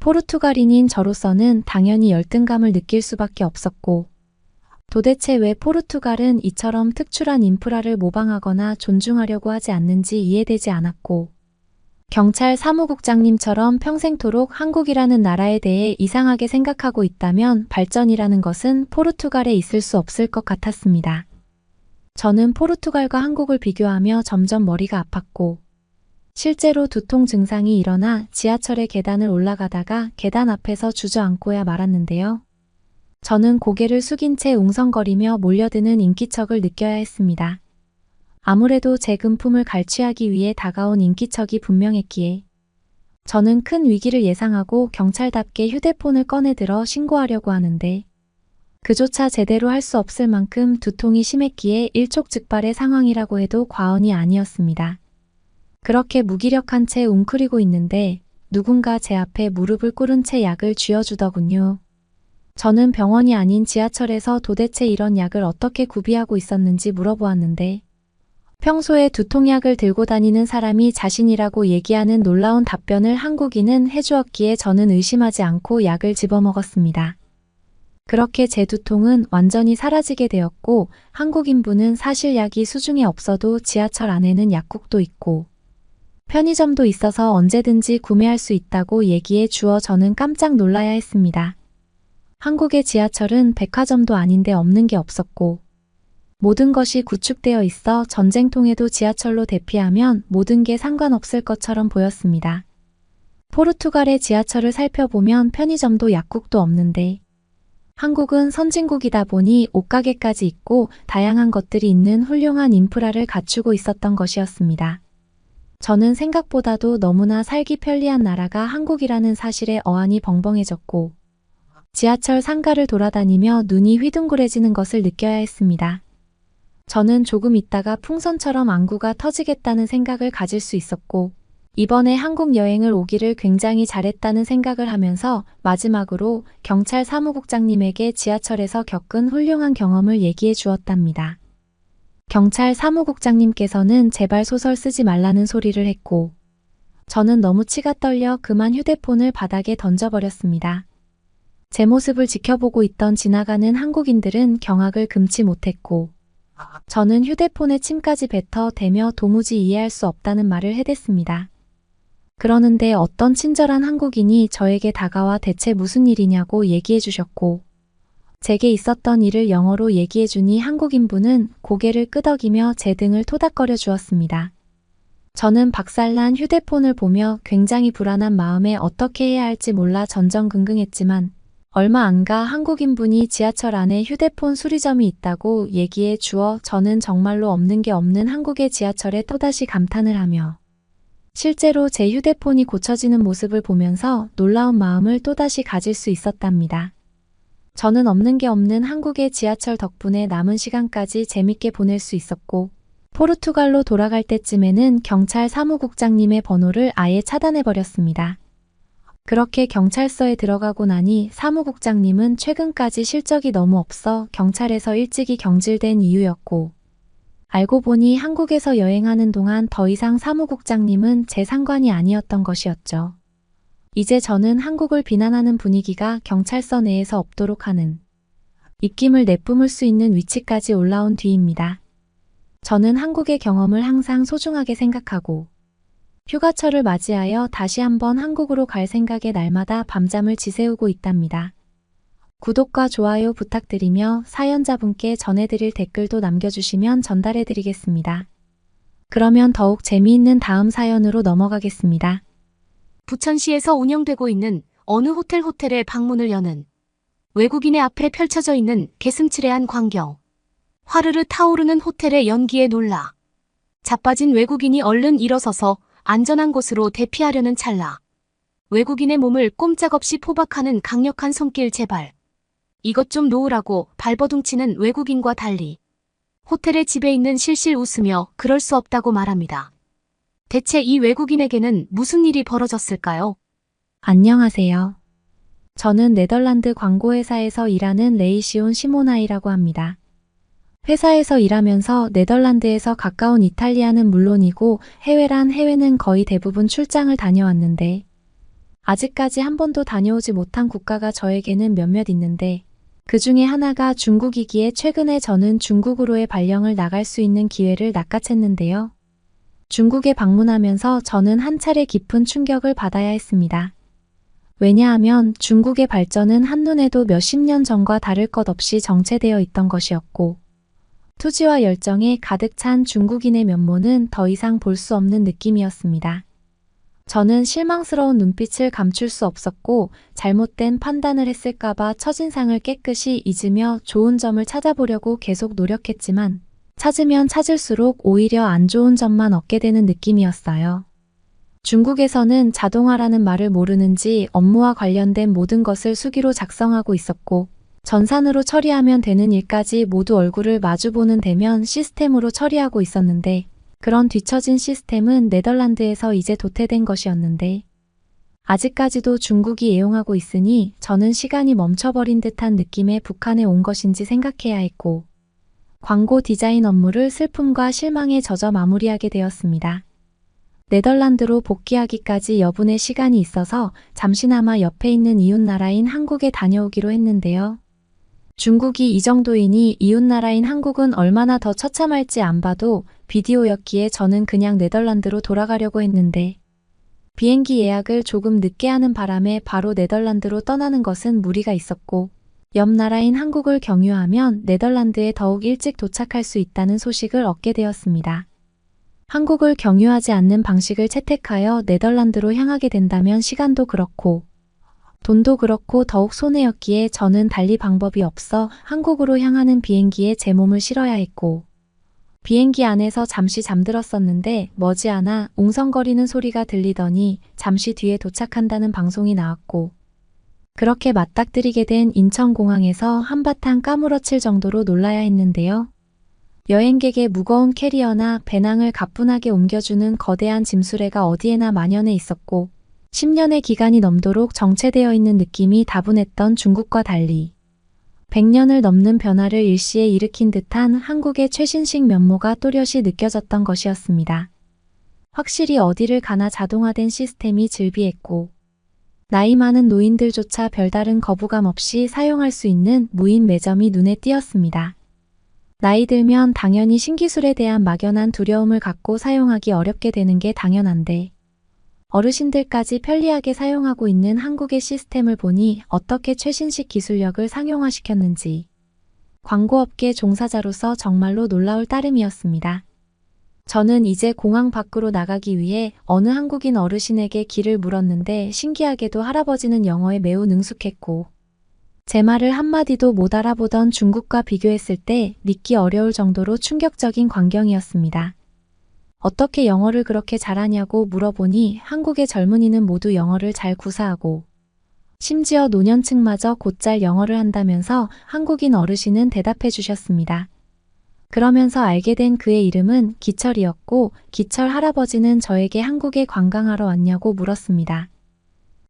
포르투갈인인 저로서는 당연히 열등감을 느낄 수밖에 없었고 도대체 왜 포르투갈은 이처럼 특출한 인프라를 모방하거나 존중하려고 하지 않는지 이해되지 않았고 경찰 사무국장님처럼 평생토록 한국이라는 나라에 대해 이상하게 생각하고 있다면 발전이라는 것은 포르투갈에 있을 수 없을 것 같았습니다. 저는 포르투갈과 한국을 비교하며 점점 머리가 아팠고 실제로 두통 증상이 일어나 지하철의 계단을 올라가다가 계단 앞에서 주저앉고야 말았는데요. 저는 고개를 숙인 채 웅성거리며 몰려드는 인기척을 느껴야 했습니다. 아무래도 제 금품을 갈취하기 위해 다가온 인기척이 분명했기에 저는 큰 위기를 예상하고 경찰답게 휴대폰을 꺼내들어 신고하려고 하는데 그조차 제대로 할 수 없을 만큼 두통이 심했기에 일촉즉발의 상황이라고 해도 과언이 아니었습니다. 그렇게 무기력한 채 웅크리고 있는데 누군가 제 앞에 무릎을 꿇은 채 약을 쥐어주더군요. 저는 병원이 아닌 지하철에서 도대체 이런 약을 어떻게 구비하고 있었는지 물어보았는데 평소에 두통약을 들고 다니는 사람이 자신이라고 얘기하는 놀라운 답변을 한국인은 해주었기에 저는 의심하지 않고 약을 집어먹었습니다. 그렇게 제 두통은 완전히 사라지게 되었고 한국인분은 사실 약이 수중에 없어도 지하철 안에는 약국도 있고 편의점도 있어서 언제든지 구매할 수 있다고 얘기해 주어 저는 깜짝 놀라야 했습니다. 한국의 지하철은 백화점도 아닌데 없는 게 없었고 모든 것이 구축되어 있어 전쟁통에도 지하철로 대피하면 모든 게 상관없을 것처럼 보였습니다. 포르투갈의 지하철을 살펴보면 편의점도 약국도 없는데 한국은 선진국이다 보니 옷가게까지 있고 다양한 것들이 있는 훌륭한 인프라를 갖추고 있었던 것이었습니다. 저는 생각보다도 너무나 살기 편리한 나라가 한국이라는 사실에 어안이 벙벙해졌고 지하철 상가를 돌아다니며 눈이 휘둥그레지는 것을 느껴야 했습니다. 저는 조금 있다가 풍선처럼 안구가 터지겠다는 생각을 가질 수 있었고 이번에 한국 여행을 오기를 굉장히 잘했다는 생각을 하면서 마지막으로 경찰 사무국장님에게 지하철에서 겪은 훌륭한 경험을 얘기해 주었답니다. 경찰 사무국장님께서는 제발 소설 쓰지 말라는 소리를 했고 저는 너무 치가 떨려 그만 휴대폰을 바닥에 던져버렸습니다. 제 모습을 지켜보고 있던 지나가는 한국인들은 경악을 금치 못했고 저는 휴대폰에 침까지 뱉어 대며 도무지 이해할 수 없다는 말을 해댔습니다. 그러는데 어떤 친절한 한국인이 저에게 다가와 대체 무슨 일이냐고 얘기해 주셨고 제게 있었던 일을 영어로 얘기해 주니 한국인분은 고개를 끄덕이며 제 등을 토닥거려 주었습니다. 저는 박살난 휴대폰을 보며 굉장히 불안한 마음에 어떻게 해야 할지 몰라 전전긍긍했지만 얼마 안 가 한국인분이 지하철 안에 휴대폰 수리점이 있다고 얘기해 주어 저는 정말로 없는 게 없는 한국의 지하철에 또다시 감탄을 하며 실제로 제 휴대폰이 고쳐지는 모습을 보면서 놀라운 마음을 또다시 가질 수 있었답니다. 저는 없는 게 없는 한국의 지하철 덕분에 남은 시간까지 재밌게 보낼 수 있었고 포르투갈로 돌아갈 때쯤에는 경찰 사무국장님의 번호를 아예 차단해버렸습니다. 그렇게 경찰서에 들어가고 나니 사무국장님은 최근까지 실적이 너무 없어 경찰에서 일찍이 경질된 이유였고 알고 보니 한국에서 여행하는 동안 더 이상 사무국장님은 제 상관이 아니었던 것이었죠. 이제 저는 한국을 비난하는 분위기가 경찰서 내에서 없도록 하는 입김을 내뿜을 수 있는 위치까지 올라온 뒤입니다. 저는 한국의 경험을 항상 소중하게 생각하고 휴가철을 맞이하여 다시 한번 한국으로 갈 생각에 날마다 밤잠을 지새우고 있답니다. 구독과 좋아요 부탁드리며 사연자분께 전해드릴 댓글도 남겨주시면 전달해드리겠습니다. 그러면 더욱 재미있는 다음 사연으로 넘어가겠습니다. 부천시에서 운영되고 있는 어느 호텔에 방문을 여는 외국인의 앞에 펼쳐져 있는 개슴츠레한 광경. 화르르 타오르는 호텔의 연기에 놀라 자빠진 외국인이 얼른 일어서서 안전한 곳으로 대피하려는 찰나 외국인의 몸을 꼼짝없이 포박하는 강력한 손길. 제발 이것 좀 놓으라고 발버둥치는 외국인과 달리 호텔의 집에 있는 실실 웃으며 그럴 수 없다고 말합니다. 대체 이 외국인에게는 무슨 일이 벌어졌을까요? 안녕하세요. 저는 네덜란드 광고회사에서 일하는 레이시온 시모나이라고 합니다. 회사에서 일하면서 네덜란드에서 가까운 이탈리아는 물론이고 해외란 해외는 거의 대부분 출장을 다녀왔는데 아직까지 한 번도 다녀오지 못한 국가가 저에게는 몇몇 있는데 그 중에 하나가 중국이기에 최근에 저는 중국으로의 발령을 나갈 수 있는 기회를 낚아챘는데요. 중국에 방문하면서 저는 한 차례 깊은 충격을 받아야 했습니다. 왜냐하면 중국의 발전은 한눈에도 몇십 년 전과 다를 것 없이 정체되어 있던 것이었고 투지와 열정에 가득 찬 중국인의 면모는 더 이상 볼 수 없는 느낌이었습니다. 저는 실망스러운 눈빛을 감출 수 없었고 잘못된 판단을 했을까봐 첫인상을 깨끗이 잊으며 좋은 점을 찾아보려고 계속 노력했지만 찾으면 찾을수록 오히려 안 좋은 점만 얻게 되는 느낌이었어요. 중국에서는 자동화라는 말을 모르는지 업무와 관련된 모든 것을 수기로 작성하고 있었고 전산으로 처리하면 되는 일까지 모두 얼굴을 마주보는 대면 시스템으로 처리하고 있었는데 그런 뒤처진 시스템은 네덜란드에서 이제 도태된 것이었는데 아직까지도 중국이 애용하고 있으니 저는 시간이 멈춰버린 듯한 느낌의 북한에 온 것인지 생각해야 했고 광고 디자인 업무를 슬픔과 실망에 젖어 마무리하게 되었습니다. 네덜란드로 복귀하기까지 여분의 시간이 있어서 잠시나마 옆에 있는 이웃나라인 한국에 다녀오기로 했는데요. 중국이 이 정도이니 이웃나라인 한국은 얼마나 더 처참할지 안 봐도 비디오였기에 저는 그냥 네덜란드로 돌아가려고 했는데 비행기 예약을 조금 늦게 하는 바람에 바로 네덜란드로 떠나는 것은 무리가 있었고 옆 나라인 한국을 경유하면 네덜란드에 더욱 일찍 도착할 수 있다는 소식을 얻게 되었습니다. 한국을 경유하지 않는 방식을 채택하여 네덜란드로 향하게 된다면 시간도 그렇고 돈도 그렇고 더욱 손해였기에 저는 달리 방법이 없어 한국으로 향하는 비행기에 제 몸을 실어야 했고 비행기 안에서 잠시 잠들었었는데 머지않아 웅성거리는 소리가 들리더니 잠시 뒤에 도착한다는 방송이 나왔고 그렇게 맞닥뜨리게 된 인천공항에서 한바탕 까무러칠 정도로 놀라야 했는데요. 여행객의 무거운 캐리어나 배낭을 가뿐하게 옮겨주는 거대한 짐수레가 어디에나 만연해 있었고 10년의 기간이 넘도록 정체되어 있는 느낌이 다분했던 중국과 달리 100년을 넘는 변화를 일시에 일으킨 듯한 한국의 최신식 면모가 또렷이 느껴졌던 것이었습니다. 확실히 어디를 가나 자동화된 시스템이 즐비했고 나이 많은 노인들조차 별다른 거부감 없이 사용할 수 있는 무인 매점이 눈에 띄었습니다. 나이 들면 당연히 신기술에 대한 막연한 두려움을 갖고 사용하기 어렵게 되는 게 당연한데 어르신들까지 편리하게 사용하고 있는 한국의 시스템을 보니 어떻게 최신식 기술력을 상용화시켰는지 광고업계 종사자로서 정말로 놀라울 따름이었습니다. 저는 이제 공항 밖으로 나가기 위해 어느 한국인 어르신에게 길을 물었는데 신기하게도 할아버지는 영어에 매우 능숙했고 제 말을 한마디도 못 알아보던 중국과 비교했을 때 믿기 어려울 정도로 충격적인 광경이었습니다. 어떻게 영어를 그렇게 잘하냐고 물어보니 한국의 젊은이는 모두 영어를 잘 구사하고 심지어 노년층마저 곧잘 영어를 한다면서 한국인 어르신은 대답해 주셨습니다. 그러면서 알게 된 그의 이름은 기철이었고 기철 할아버지는 저에게 한국에 관광하러 왔냐고 물었습니다.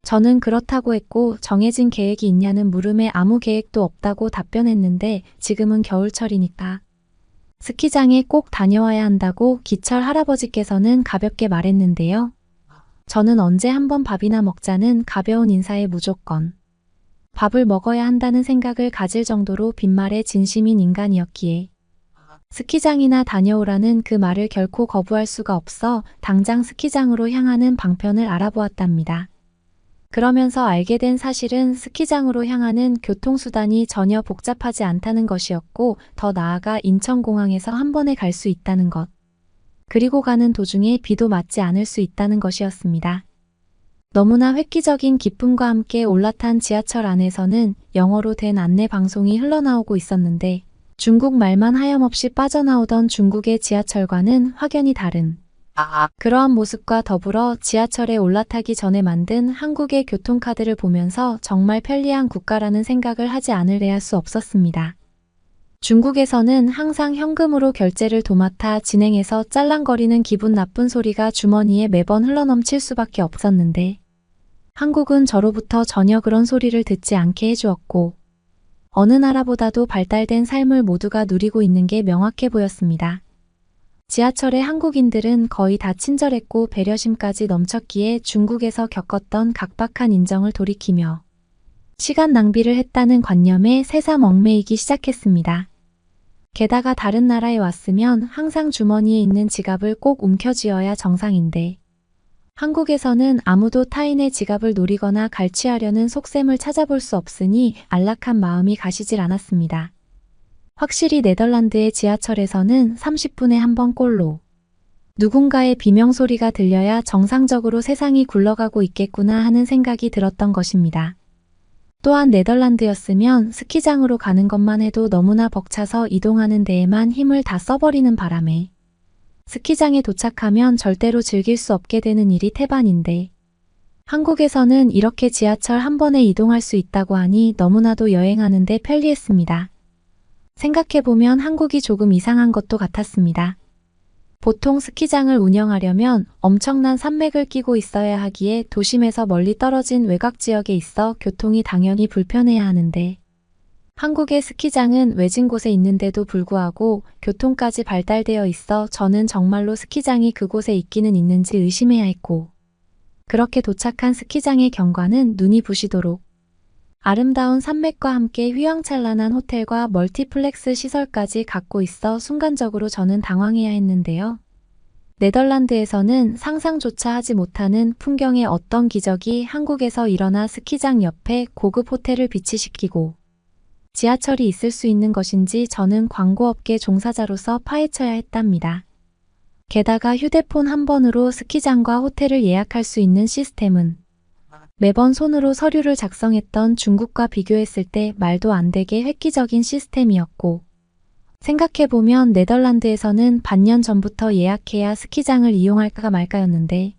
저는 그렇다고 했고 정해진 계획이 있냐는 물음에 아무 계획도 없다고 답변했는데 지금은 겨울철이니까 스키장에 꼭 다녀와야 한다고 기철 할아버지께서는 가볍게 말했는데요. 저는 언제 한번 밥이나 먹자는 가벼운 인사에 무조건 밥을 먹어야 한다는 생각을 가질 정도로 빈말에 진심인 인간이었기에 스키장이나 다녀오라는 그 말을 결코 거부할 수가 없어 당장 스키장으로 향하는 방편을 알아보았답니다. 그러면서 알게 된 사실은 스키장으로 향하는 교통수단이 전혀 복잡하지 않다는 것이었고, 더 나아가 인천공항에서 한 번에 갈 수 있다는 것. 그리고 가는 도중에 비도 맞지 않을 수 있다는 것이었습니다. 너무나 획기적인 기쁨과 함께 올라탄 지하철 안에서는 영어로 된 안내 방송이 흘러나오고 있었는데, 중국 말만 하염없이 빠져나오던 중국의 지하철과는 확연히 다른 그러한 모습과 더불어 지하철에 올라타기 전에 만든 한국의 교통카드를 보면서 정말 편리한 국가라는 생각을 하지 않으려 할 수 없었습니다. 중국에서는 항상 현금으로 결제를 도맡아 진행해서 짤랑거리는 기분 나쁜 소리가 주머니에 매번 흘러넘칠 수밖에 없었는데, 한국은 저로부터 전혀 그런 소리를 듣지 않게 해주었고, 어느 나라보다도 발달된 삶을 모두가 누리고 있는 게 명확해 보였습니다. 지하철의 한국인들은 거의 다 친절했고 배려심까지 넘쳤기에 중국에서 겪었던 각박한 인정을 돌이키며 시간 낭비를 했다는 관념에 새삼 얽매이기 시작했습니다. 게다가 다른 나라에 왔으면 항상 주머니에 있는 지갑을 꼭 움켜쥐어야 정상인데, 한국에서는 아무도 타인의 지갑을 노리거나 갈취하려는 속셈을 찾아볼 수 없으니 안락한 마음이 가시질 않았습니다. 확실히 네덜란드의 지하철에서는 30분에 한 번 꼴로 누군가의 비명소리가 들려야 정상적으로 세상이 굴러가고 있겠구나 하는 생각이 들었던 것입니다. 또한 네덜란드였으면 스키장으로 가는 것만 해도 너무나 벅차서 이동하는 데에만 힘을 다 써버리는 바람에 스키장에 도착하면 절대로 즐길 수 없게 되는 일이 태반인데, 한국에서는 이렇게 지하철 한 번에 이동할 수 있다고 하니 너무나도 여행하는 데 편리했습니다. 생각해보면 한국이 조금 이상한 것도 같았습니다. 보통 스키장을 운영하려면 엄청난 산맥을 끼고 있어야 하기에 도심에서 멀리 떨어진 외곽 지역에 있어 교통이 당연히 불편해야 하는데, 한국의 스키장은 외진 곳에 있는데도 불구하고 교통까지 발달되어 있어 저는 정말로 스키장이 그곳에 있기는 있는지 의심해야 했고, 그렇게 도착한 스키장의 경관은 눈이 부시도록 아름다운 산맥과 함께 휘황찬란한 호텔과 멀티플렉스 시설까지 갖고 있어 순간적으로 저는 당황해야 했는데요. 네덜란드에서는 상상조차 하지 못하는 풍경의 어떤 기적이 한국에서 일어나 스키장 옆에 고급 호텔을 비치시키고 지하철이 있을 수 있는 것인지 저는 광고업계 종사자로서 파헤쳐야 했답니다. 게다가 휴대폰 한 번으로 스키장과 호텔을 예약할 수 있는 시스템은 매번 손으로 서류를 작성했던 중국과 비교했을 때 말도 안 되게 획기적인 시스템이었고, 생각해보면 네덜란드에서는 반년 전부터 예약해야 스키장을 이용할까 말까였는데,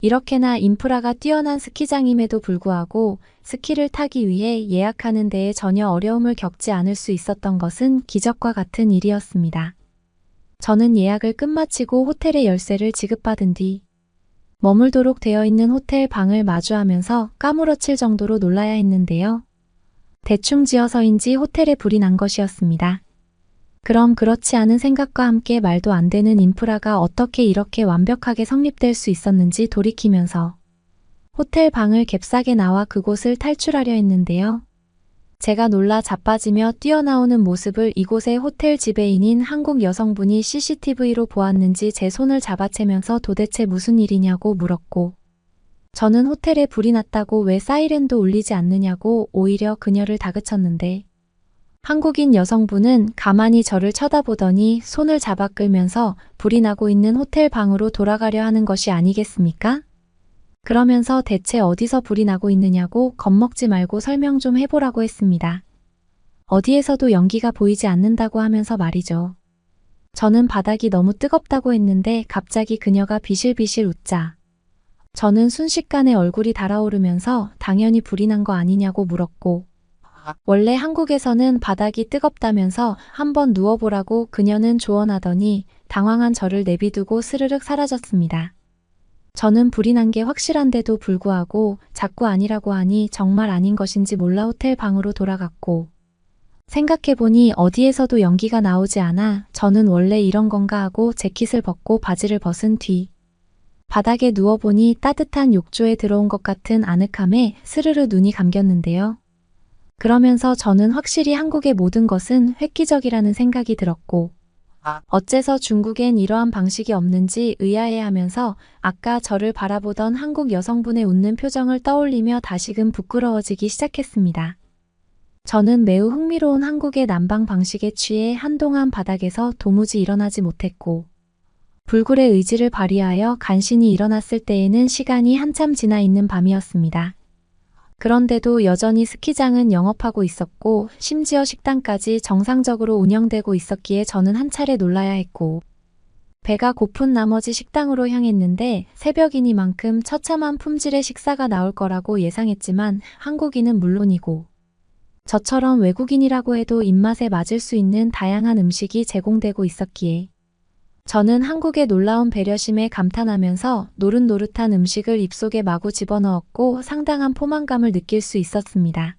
이렇게나 인프라가 뛰어난 스키장임에도 불구하고 스키를 타기 위해 예약하는 데에 전혀 어려움을 겪지 않을 수 있었던 것은 기적과 같은 일이었습니다. 저는 예약을 끝마치고 호텔의 열쇠를 지급받은 뒤 머물도록 되어 있는 호텔 방을 마주하면서 까무러칠 정도로 놀라야 했는데요. 대충 지어서인지 호텔에 불이 난 것이었습니다. 그럼 그렇지 않은 생각과 함께 말도 안 되는 인프라가 어떻게 이렇게 완벽하게 성립될 수 있었는지 돌이키면서 호텔 방을 갭싸게 나와 그곳을 탈출하려 했는데요. 제가 놀라 자빠지며 뛰어나오는 모습을 이곳의 호텔 지배인인 한국 여성분이 CCTV로 보았는지 제 손을 잡아채면서 도대체 무슨 일이냐고 물었고, 저는 호텔에 불이 났다고 왜 사이렌도 울리지 않느냐고 오히려 그녀를 다그쳤는데, 한국인 여성분은 가만히 저를 쳐다보더니 손을 잡아 끌면서 불이 나고 있는 호텔 방으로 돌아가려 하는 것이 아니겠습니까? 그러면서 대체 어디서 불이 나고 있느냐고 겁먹지 말고 설명 좀 해보라고 했습니다. 어디에서도 연기가 보이지 않는다고 하면서 말이죠. 저는 바닥이 너무 뜨겁다고 했는데 갑자기 그녀가 비실비실 웃자 저는 순식간에 얼굴이 달아오르면서 당연히 불이 난 거 아니냐고 물었고, 원래 한국에서는 바닥이 뜨겁다면서 한번 누워보라고 그녀는 조언하더니 당황한 저를 내비두고 스르륵 사라졌습니다. 저는 불이 난 게 확실한데도 불구하고 자꾸 아니라고 하니 정말 아닌 것인지 몰라 호텔 방으로 돌아갔고, 생각해보니 어디에서도 연기가 나오지 않아 저는 원래 이런 건가 하고 재킷을 벗고 바지를 벗은 뒤 바닥에 누워보니 따뜻한 욕조에 들어온 것 같은 아늑함에 스르르 눈이 감겼는데요. 그러면서 저는 확실히 한국의 모든 것은 획기적이라는 생각이 들었고, 어째서 중국엔 이러한 방식이 없는지 의아해하면서 아까 저를 바라보던 한국 여성분의 웃는 표정을 떠올리며 다시금 부끄러워지기 시작했습니다. 저는 매우 흥미로운 한국의 난방 방식에 취해 한동안 바닥에서 도무지 일어나지 못했고, 불굴의 의지를 발휘하여 간신히 일어났을 때에는 시간이 한참 지나 있는 밤이었습니다. 그런데도 여전히 스키장은 영업하고 있었고 심지어 식당까지 정상적으로 운영되고 있었기에 저는 한 차례 놀라야 했고, 배가 고픈 나머지 식당으로 향했는데 새벽이니만큼 처참한 품질의 식사가 나올 거라고 예상했지만 한국인은 물론이고 저처럼 외국인이라고 해도 입맛에 맞을 수 있는 다양한 음식이 제공되고 있었기에 저는 한국의 놀라운 배려심에 감탄하면서 노릇노릇한 음식을 입속에 마구 집어넣었고 상당한 포만감을 느낄 수 있었습니다.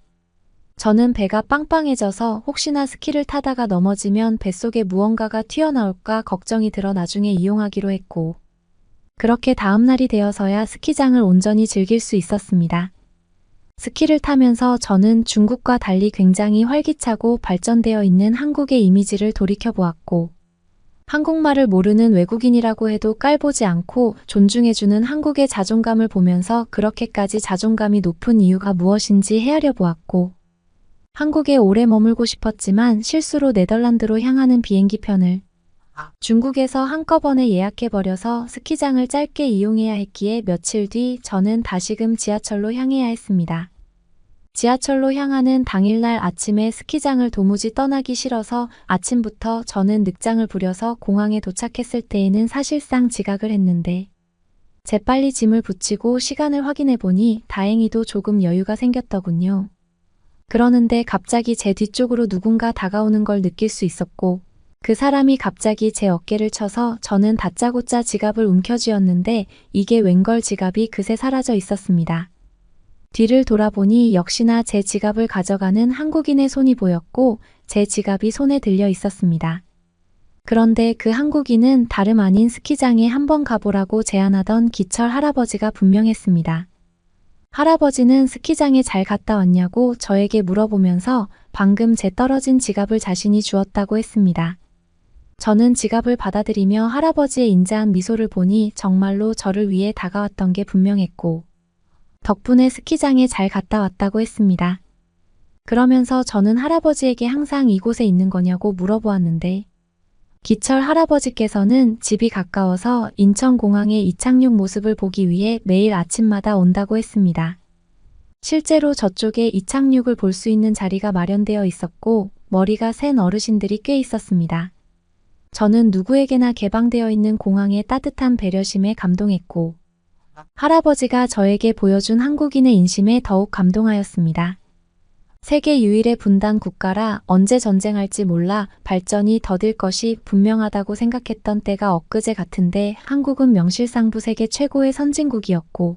저는 배가 빵빵해져서 혹시나 스키를 타다가 넘어지면 뱃속에 무언가가 튀어나올까 걱정이 들어 나중에 이용하기로 했고, 그렇게 다음날이 되어서야 스키장을 온전히 즐길 수 있었습니다. 스키를 타면서 저는 중국과 달리 굉장히 활기차고 발전되어 있는 한국의 이미지를 돌이켜보았고, 한국말을 모르는 외국인이라고 해도 깔보지 않고 존중해주는 한국의 자존감을 보면서 그렇게까지 자존감이 높은 이유가 무엇인지 헤아려 보았고, 한국에 오래 머물고 싶었지만 실수로 네덜란드로 향하는 비행기편을 중국에서 한꺼번에 예약해버려서 스키장을 짧게 이용해야 했기에 며칠 뒤 저는 다시금 지하철로 향해야 했습니다. 지하철로 향하는 당일날 아침에 스키장을 도무지 떠나기 싫어서 아침부터 저는 늑장을 부려서 공항에 도착했을 때에는 사실상 지각을 했는데, 재빨리 짐을 붙이고 시간을 확인해 보니 다행히도 조금 여유가 생겼더군요. 그러는데 갑자기 제 뒤쪽으로 누군가 다가오는 걸 느낄 수 있었고, 그 사람이 갑자기 제 어깨를 쳐서 저는 다짜고짜 지갑을 움켜쥐었는데 이게 웬걸 지갑이 그새 사라져 있었습니다. 뒤를 돌아보니 역시나 제 지갑을 가져가는 한국인의 손이 보였고 제 지갑이 손에 들려 있었습니다. 그런데 그 한국인은 다름 아닌 스키장에 한번 가보라고 제안하던 기철 할아버지가 분명했습니다. 할아버지는 스키장에 잘 갔다 왔냐고 저에게 물어보면서 방금 제 떨어진 지갑을 자신이 주었다고 했습니다. 저는 지갑을 받아들이며 할아버지의 인자한 미소를 보니 정말로 저를 위해 다가왔던 게 분명했고, 덕분에 스키장에 잘 갔다 왔다고 했습니다. 그러면서 저는 할아버지에게 항상 이곳에 있는 거냐고 물어보았는데, 기철 할아버지께서는 집이 가까워서 인천공항의 이착륙 모습을 보기 위해 매일 아침마다 온다고 했습니다. 실제로 저쪽에 이착륙을 볼 수 있는 자리가 마련되어 있었고 머리가 센 어르신들이 꽤 있었습니다. 저는 누구에게나 개방되어 있는 공항의 따뜻한 배려심에 감동했고, 할아버지가 저에게 보여준 한국인의 인심에 더욱 감동하였습니다. 세계 유일의 분단 국가라 언제 전쟁할지 몰라 발전이 더딜 것이 분명하다고 생각했던 때가 엊그제 같은데 한국은 명실상부 세계 최고의 선진국이었고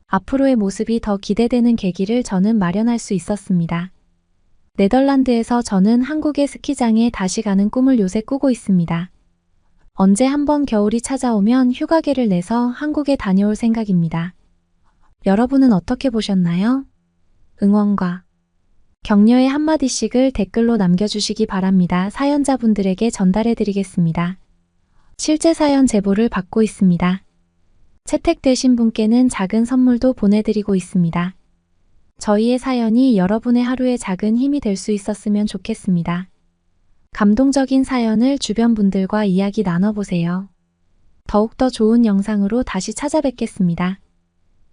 앞으로의 모습이 더 기대되는 계기를 저는 마련할 수 있었습니다. 네덜란드에서 저는 한국의 스키장에 다시 가는 꿈을 요새 꾸고 있습니다. 언제 한번 겨울이 찾아오면 휴가계를 내서 한국에 다녀올 생각입니다. 여러분은 어떻게 보셨나요? 응원과 격려의 한마디씩을 댓글로 남겨주시기 바랍니다. 사연자분들에게 전달해드리겠습니다. 실제 사연 제보를 받고 있습니다. 채택되신 분께는 작은 선물도 보내드리고 있습니다. 저희의 사연이 여러분의 하루에 작은 힘이 될 수 있었으면 좋겠습니다. 감동적인 사연을 주변 분들과 이야기 나눠보세요. 더욱더 좋은 영상으로 다시 찾아뵙겠습니다.